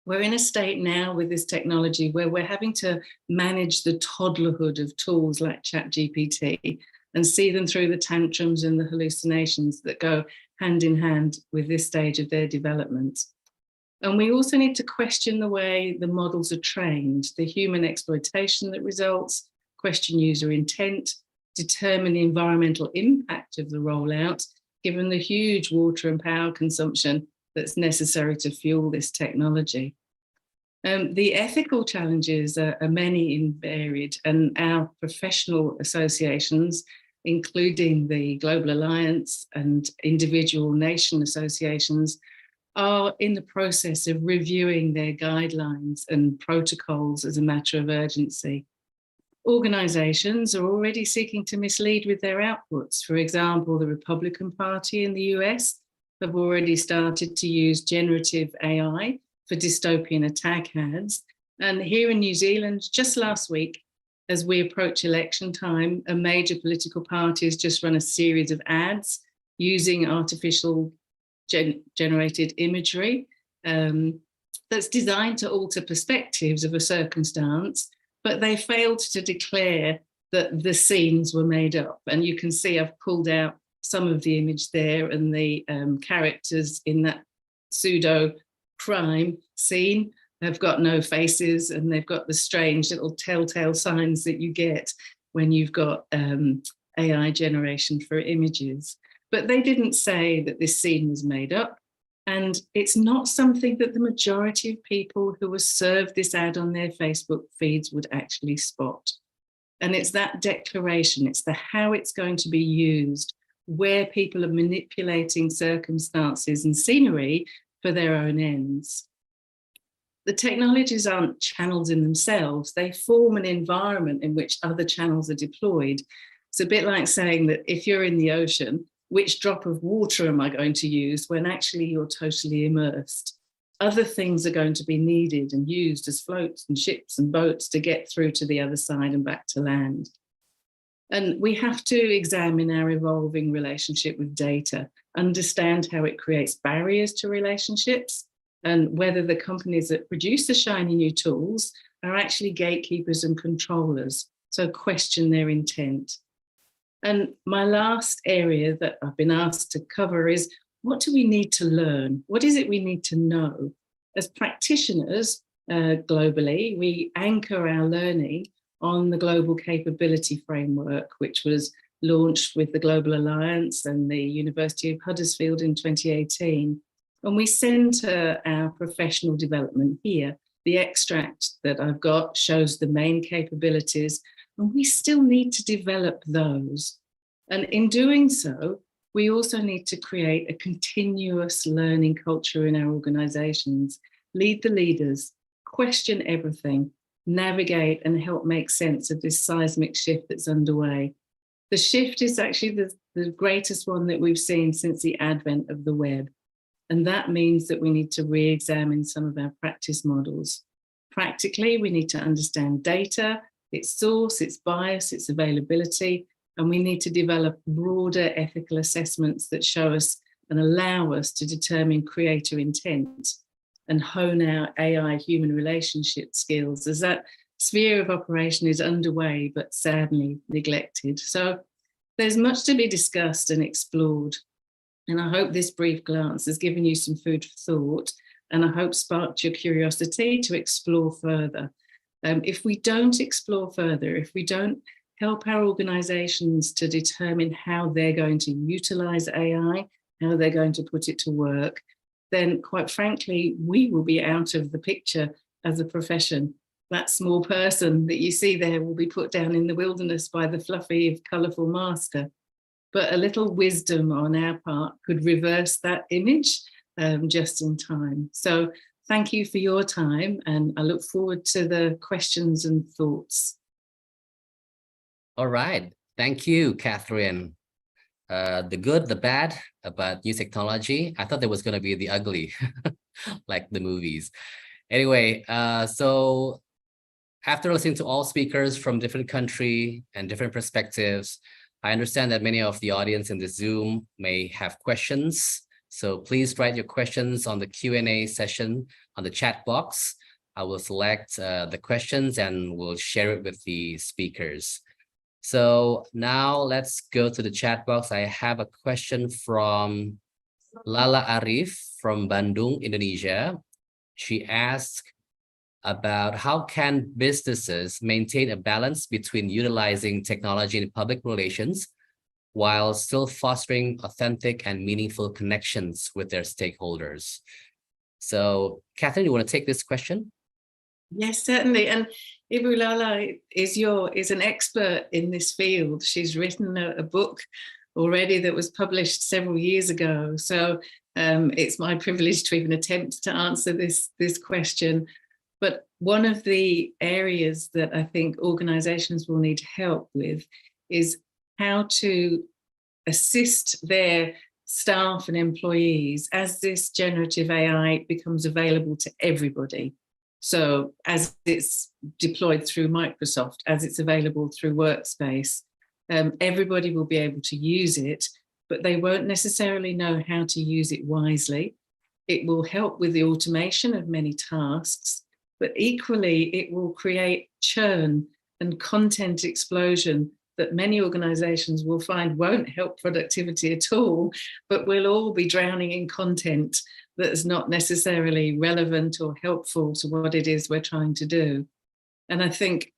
we're in a state now with this technology where we're having to manage the toddlerhood of tools like ChatGPT and see them through the tantrums and the hallucinations that go hand in hand with this stage of their development. And we also need to question the way the models are trained, the human exploitation that results, question user intent, determine the environmental impact of the rollout, given the huge water and power consumption that's necessary to fuel this technology. The ethical challenges are many and varied, and our professional associations, including the Global Alliance and individual nation associations, are in the process of reviewing their guidelines and protocols as a matter of urgency. Organizations are already seeking to mislead with their outputs. For example, the Republican Party in the US have already started to use generative AI for dystopian attack ads. And here in New Zealand, just last week, as we approach election time, a major political party has just run a series of ads using artificial generated imagery that's designed to alter perspectives of a circumstance, but they failed to declare that the scenes were made up. And you can see I've pulled out some of the image there, and the characters in that pseudo crime scene have got no faces, and they've got the strange little telltale signs that you get when you've got AI generation for images. But they didn't say that this scene was made up. And it's not something that the majority of people who were served this ad on their Facebook feeds would actually spot. And it's that declaration, it's the how it's going to be used, where people are manipulating circumstances and scenery for their own ends. The technologies aren't channels in themselves, they form an environment in which other channels are deployed. It's a bit like saying that if you're in the ocean, which drop of water am I going to use when actually you're totally immersed? Other things are going to be needed and used as floats and ships and boats to get through to the other side and back to land. And we have to examine our evolving relationship with data, understand how it creates barriers to relationships, and whether the companies that produce the shiny new tools are actually gatekeepers and controllers. So question their intent. And my last area that I've been asked to cover is, what do we need to learn? What is it we need to know? As practitioners globally, we anchor our learning on the Global Capability Framework, which was launched with the Global Alliance and the University of Huddersfield in 2018. And we center our professional development here. The extract that I've got shows the main capabilities, And we still need to develop those. And in doing so, we also need to create a continuous learning culture in our organizations, lead the leaders, question everything, navigate and help make sense of this seismic shift that's underway. The shift is actually the greatest one that we've seen since the advent of the web. And that means that we need to re-examine some of our practice models. Practically, we need to understand data, its source, its bias, its availability, and we need to develop broader ethical assessments that show us and allow us to determine creator intent and hone our AI human relationship skills, as that sphere of operation is underway but sadly neglected. So there's much to be discussed and explored. And I hope this brief glance has given you some food for thought, and I hope sparked your curiosity to explore further. If we don't explore further, if we don't help our organizations to determine how they're going to utilize AI, how they're going to put it to work, then quite frankly, we will be out of the picture as a profession. That small person that you see there will be put down in the wilderness by the fluffy, colourful master. But a little wisdom on our part could reverse that image just in time. So thank you for your time, and I look forward to the questions and thoughts. All right. Thank you, Catherine. The good, the bad about new technology. I thought there was going to be the ugly, like the movies. Anyway, so after listening to all speakers from different country and different perspectives, I understand that many of the audience in the Zoom may have questions. So please write your questions on the Q&A session on the chat box. I will select the questions and we'll share it with the speakers. So now let's go to the chat box. I have a question from Lala Arif from Bandung, Indonesia. She asked about how can businesses maintain a balance between utilizing technology in public relations while still fostering authentic and meaningful connections with their stakeholders. So Catherine, you want to take this question? Yes, certainly. And Ibu Lala is an expert in this field. She's written a book already that was published several years ago. So it's my privilege to even attempt to answer this question. But one of the areas that I think organizations will need help with is how to assist their staff and employees as this generative AI becomes available to everybody. So as it's deployed through Microsoft, as it's available through Workspace, everybody will be able to use it, but they won't necessarily know how to use it wisely. It will help with the automation of many tasks, but equally it will create churn and content explosion that many organizations will find won't help productivity at all, but we'll all be drowning in content that is not necessarily relevant or helpful to what it is we're trying to do. And I think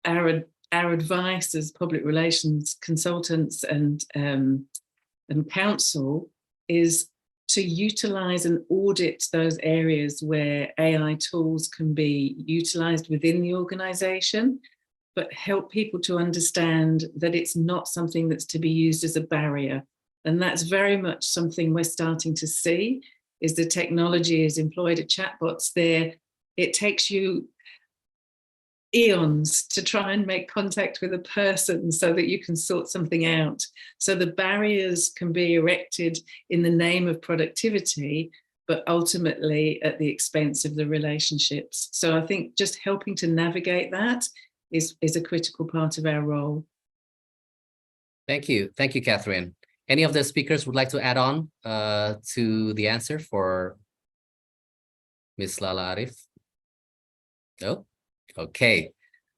our advice as public relations consultants and counsel is to utilize and audit those areas where AI tools can be utilized within the organization, but help people to understand that it's not something that's to be used as a barrier. And that's very much something we're starting to see, is the technology is employed at chatbots there. It takes you eons to try and make contact with a person so that you can sort something out. So the barriers can be erected in the name of productivity, but ultimately at the expense of the relationships. So I think just helping to navigate that is a critical part of our role. Thank you. Thank you, Catherine. Any of the speakers would like to add on to the answer for Ms. Lala Arif? No? Okay,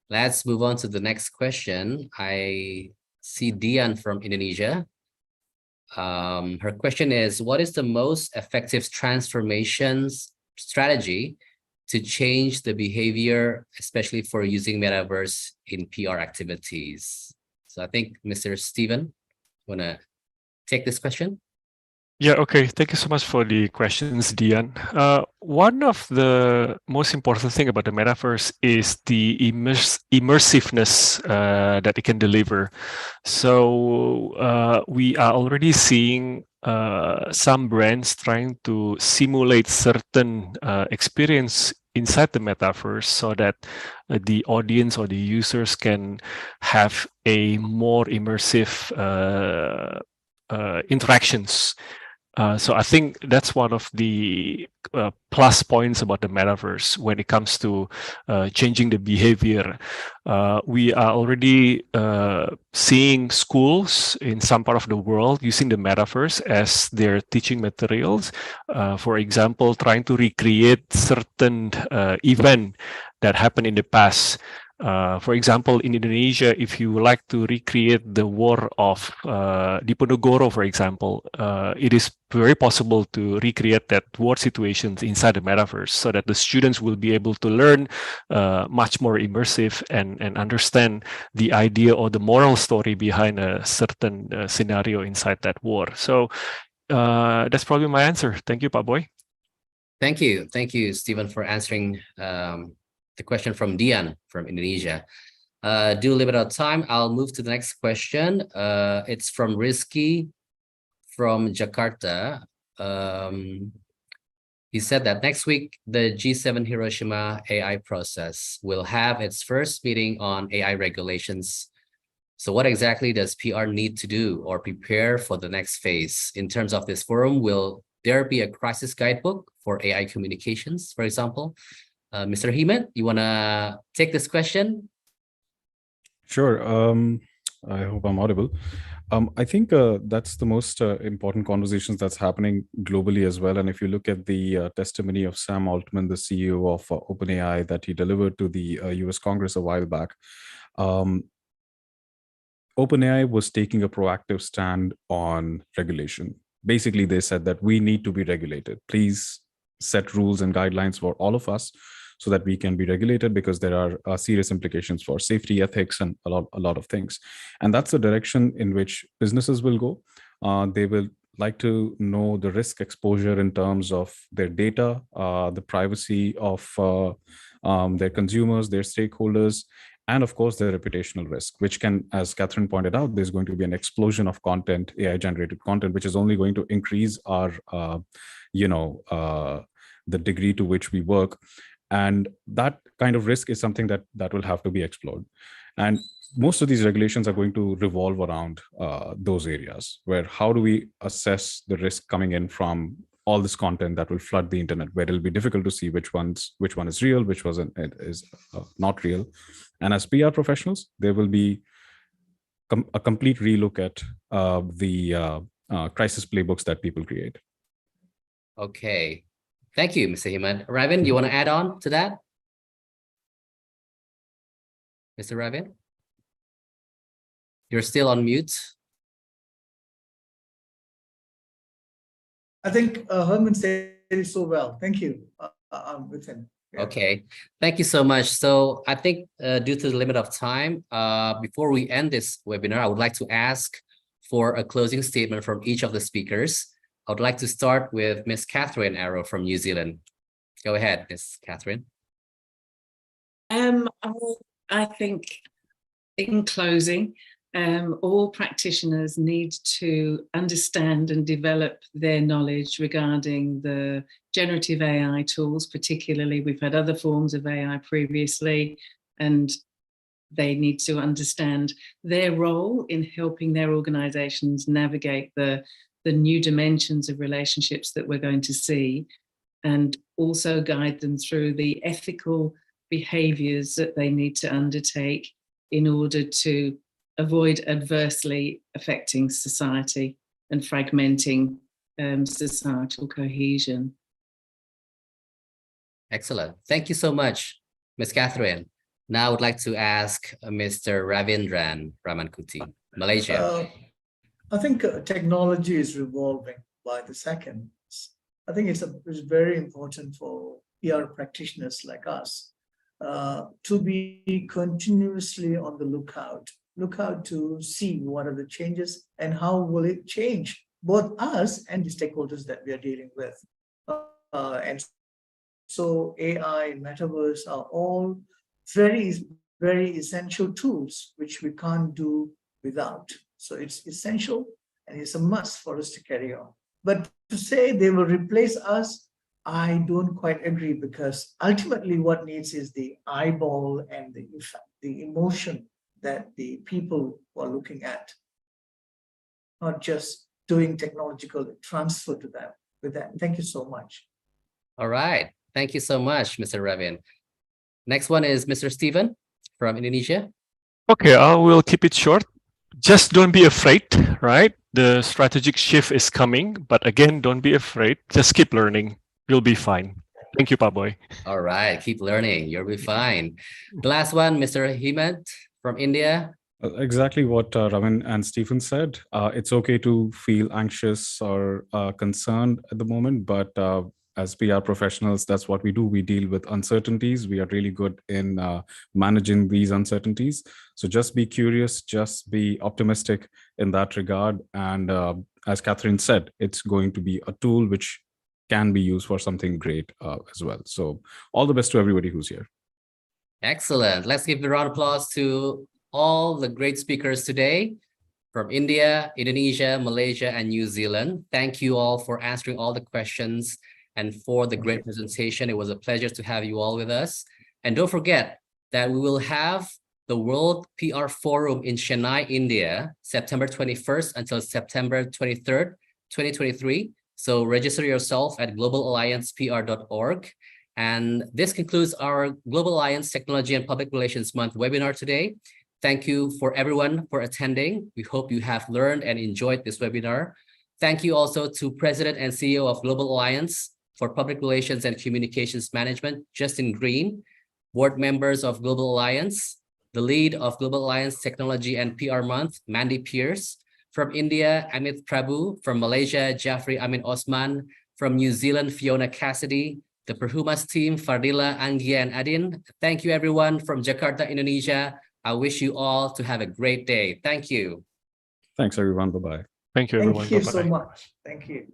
let's move on to the next question. I see Dian from Indonesia. Her question is, what is the most effective transformations strategy to change the behavior, especially for using metaverse in PR activities? So I think Mr. Steven, want to take this question? Yeah, okay. Thank you so much for the questions, Dian. One of the most important thing about the metaverse is the immersiveness that it can deliver. So we are already seeing some brands trying to simulate certain experience inside the metaverse so that the audience or the users can have a more immersive interactions. So I think that's one of the plus points about the metaverse when it comes to changing the behavior. We are already seeing schools in some part of the world using the metaverse as their teaching materials. For example, trying to recreate certain event that happened in the past. For example, in Indonesia, if you would like to recreate the war of Diponegoro, for example, it is very possible to recreate that war situations inside the metaverse so that the students will be able to learn much more immersive and understand the idea or the moral story behind a certain scenario inside that war. So that's probably my answer. Thank you, Pak Boy. Thank you. Thank you, Stephen, for answering the question from Dian from Indonesia. Due limited time, I'll move to the next question. It's from Rizky from Jakarta. He said that next week, the G7 Hiroshima AI process will have its first meeting on AI regulations. So what exactly does PR need to do or prepare for the next phase? In terms of this forum, will there be a crisis guidebook for AI communications, for example? Mr. Heman, you want to take this question? Sure. I hope I'm audible. I think that's the most important conversations that's happening globally as well. And if you look at the testimony of Sam Altman, the CEO of OpenAI, that he delivered to the US Congress a while back, OpenAI was taking a proactive stand on regulation. Basically, they said that we need to be regulated. Please set rules and guidelines for all of us so that we can be regulated, because there are serious implications for safety, ethics, and a lot of things. And that's the direction in which businesses will go. They will like to know the risk exposure in terms of their data, the privacy of their consumers, their stakeholders, and of course, the reputational risk, which can, as Catherine pointed out, there's going to be an explosion of content, AI-generated content, which is only going to increase our, the degree to which we work. And that kind of risk is something that will have to be explored. And most of these regulations are going to revolve around those areas, where how do we assess the risk coming in from all this content that will flood the internet, where it'll be difficult to see which one is real, which is not real. And as PR professionals, there will be a complete relook at the crisis playbooks that people create. Okay. Thank you, Mr. Heman. Raven, you want to add on to that? Mr. Raven? You're still on mute. I think Herman said it so well. Thank you. I'm with him. Yeah. Okay, thank you so much. So I think due to the limit of time, before we end this webinar, I would like to ask for a closing statement from each of the speakers. I would like to start with Ms. Catherine Arrow from New Zealand. Go ahead, Ms. Catherine. I think in closing, all practitioners need to understand and develop their knowledge regarding the generative AI tools. Particularly, we've had other forms of AI previously, and they need to understand their role in helping their organizations navigate the new dimensions of relationships that we're going to see, and also guide them through the ethical behaviors that they need to undertake in order to avoid adversely affecting society and fragmenting societal cohesion. Excellent. Thank you so much, Ms. Catherine. Now I would like to ask Mr. Ravindran Ramankuti, Malaysia. I think technology is revolving by the seconds. I think it's very important for PR practitioners like us to be continuously on the lookout to see what are the changes and how will it change both us and the stakeholders that we are dealing with. And so AI and metaverse are all very, very essential tools which we can't do without. So it's essential and it's a must for us to carry on. But to say they will replace us, I don't quite agree, because ultimately what needs is the eyeball and the emotion that the people who are looking at, not just doing technological transfer to them with that. Thank you so much. All right. Thank you so much, Mr. Ravin. Next one is Mr. Steven from Indonesia. Okay, I will keep it short. Just don't be afraid, right? The strategic shift is coming, but again, don't be afraid. Just keep learning. You'll be fine. Thank you, Pak Boy. All right. Keep learning. You'll be fine. The last one, Mr. Hemant from India. Exactly what Ravin and Stephen said. It's okay to feel anxious or concerned at the moment, but as PR professionals, that's what we do. We deal with uncertainties. We are really good in managing these uncertainties. So just be curious, just be optimistic in that regard. And as Catherine said, it's going to be a tool which can be used for something great as well. So all the best to everybody who's here. Excellent. Let's give a round of applause to all the great speakers today from India, Indonesia, Malaysia, and New Zealand. Thank you all for answering all the questions and for the great presentation. It was a pleasure to have you all with us. And don't forget that we will have the World PR Forum in Chennai, India, September 21st until September 23rd, 2023. So register yourself at globalalliancepr.org. And this concludes our Global Alliance Technology and Public Relations Month webinar today. Thank you for everyone for attending. We hope you have learned and enjoyed this webinar. Thank you also to President and CEO of Global Alliance for Public Relations and Communications Management, Justin Green, board members of Global Alliance, the lead of Global Alliance Technology and PR Month, Mandy Pierce, from India, Amit Prabhu, from Malaysia, Jafri Amin Osman, from New Zealand, Fiona Cassidy, the Perhumas team, Fardila, Anggia, and Adin. Thank you, everyone from Jakarta, Indonesia. I wish you all to have a great day. Thank you. Thanks, everyone. Bye-bye. Thank you, everyone. Thank you so Bye-bye. much. Thank you.